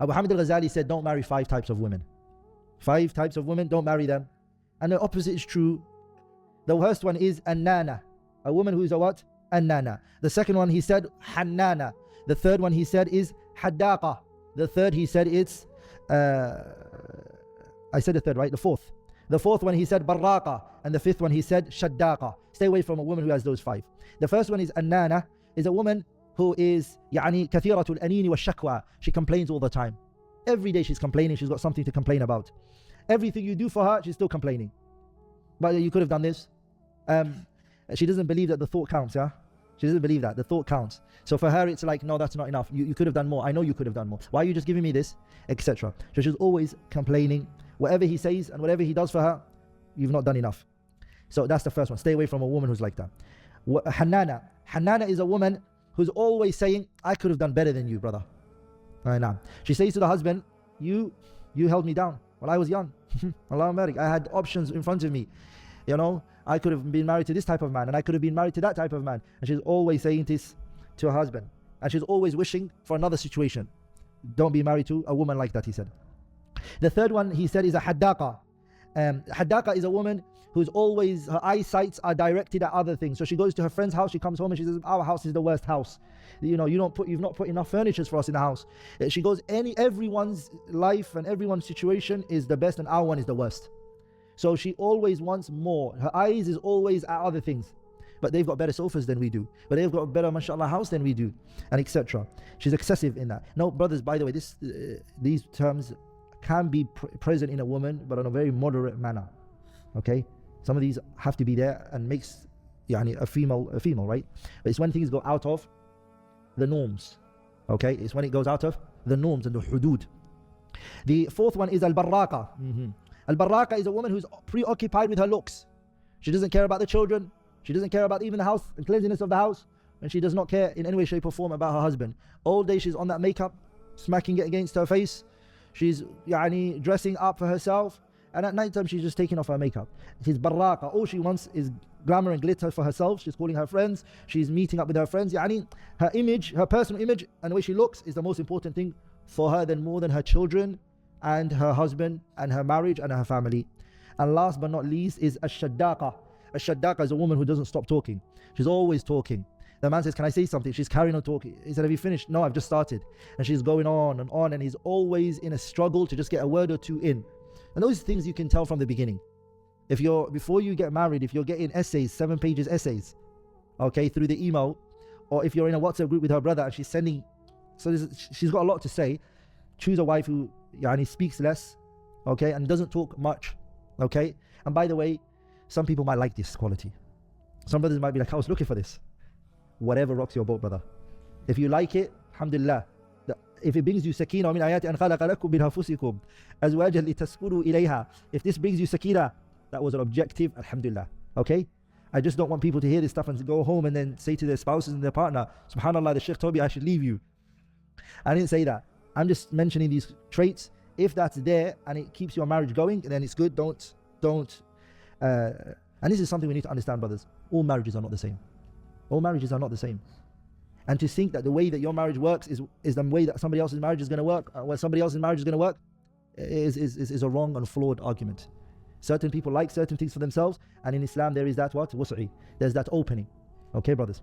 Abu Hamid al-Ghazali said, don't marry 5 types of women. 5 types of women, don't marry them. And the opposite is true. The first one is Annana, a woman who is a what? Annana. The second one he said, Hannana. The third one he said is Haddaqa. The third he said it's, I said the third, right? The fourth. The fourth one he said Barraqa. And the fifth one he said Shaddaqa. Stay away from a woman who has those 5. The first one is Annana, is a woman who is kathiratul anini wa shakwa. She complains all the time. Every day she's complaining, she's got something to complain about. Everything you do for her, she's still complaining. But you could have done this. She doesn't believe that the thought counts, yeah? She doesn't believe that the thought counts. So for her, it's like, no, that's not enough. You could have done more. I know you could have done more. Why are you just giving me this? Etc. So she's always complaining. Whatever he says and whatever he does for her, you've not done enough. So that's the first one. Stay away from a woman who's like that. Hannana. Hannana is a woman who's always saying, I could have done better than you, brother. She says to the husband, you held me down when I was young. Allah Barik. I had options in front of me. You know, I could have been married to this type of man, and I could have been married to that type of man. And she's always saying this to her husband. And she's always wishing for another situation. Don't be married to a woman like that, he said. The third one he said is a Haddaqa. Haddaqa is a woman who's always, her eyesights are directed at other things. So she goes to her friend's house, she comes home and she says, our house is the worst house. You know, you've not put enough furniture for us in the house. She goes, everyone's life and everyone's situation is the best and our one is the worst. So she always wants more. Her eyes is always at other things. But they've got better sofas than we do. But they've got a better, mashallah, house than we do. And etc. She's excessive in that. No, brothers, by the way, these terms can be present in a woman, but in a very moderate manner. Okay? Some of these have to be there and makes a female, right? But it's when things go out of the norms. Okay? It's when it goes out of the norms and the hudud. The fourth one is al-barraqa. Al-barraqa is a woman who's preoccupied with her looks. She doesn't care about the children. She doesn't care about even the house and cleanliness of the house. And she does not care in any way, shape or form about her husband. All day she's on that makeup, smacking it against her face. She's dressing up for herself. And at night time she's just taking off her makeup. She's barraqa. All she wants is glamour and glitter for herself. She's calling her friends. She's meeting up with her friends. Her image, her personal image and the way she looks is the most important thing for her more than her children and her husband and her marriage and her family. And last but not least is Ash-Shaddaqa. Ash-Shaddaqa is a woman who doesn't stop talking. She's always talking. The man says, can I say something? She's carrying on talking. He said, have you finished? No, I've just started. And she's going on, and he's always in a struggle to just get a word or two in. And those things you can tell from the beginning. Before you get married, if you're getting essays, 7 pages essays, okay, through the email, or if you're in a WhatsApp group with her brother and she's sending, she's got a lot to say, choose a wife who speaks less, okay, and doesn't talk much, okay. And by the way, some people might like this quality. Some brothers might be like, I was looking for this. Whatever rocks your boat, brother. If you like it, alhamdulillah. If it brings you sakina, min ayati an khalaqa lakum min anfusikum azwajan litaskunu ilayha. If this brings you sakina, that was an objective, alhamdulillah. Okay? I just don't want people to hear this stuff and go home and then say to their spouses and their partner, subhanallah, the Shaykh told me I should leave you. I didn't say that. I'm just mentioning these traits. If that's there and it keeps your marriage going, then it's good. Don't. And this is something we need to understand, brothers. All marriages are not the same. All marriages are not the same. And to think that the way that your marriage works is the way that somebody else's marriage is going to work, or somebody else's marriage is going to work, is a wrong and flawed argument. Certain people like certain things for themselves, and in Islam there is that what? Wus'i. There's that opening. Okay, brothers.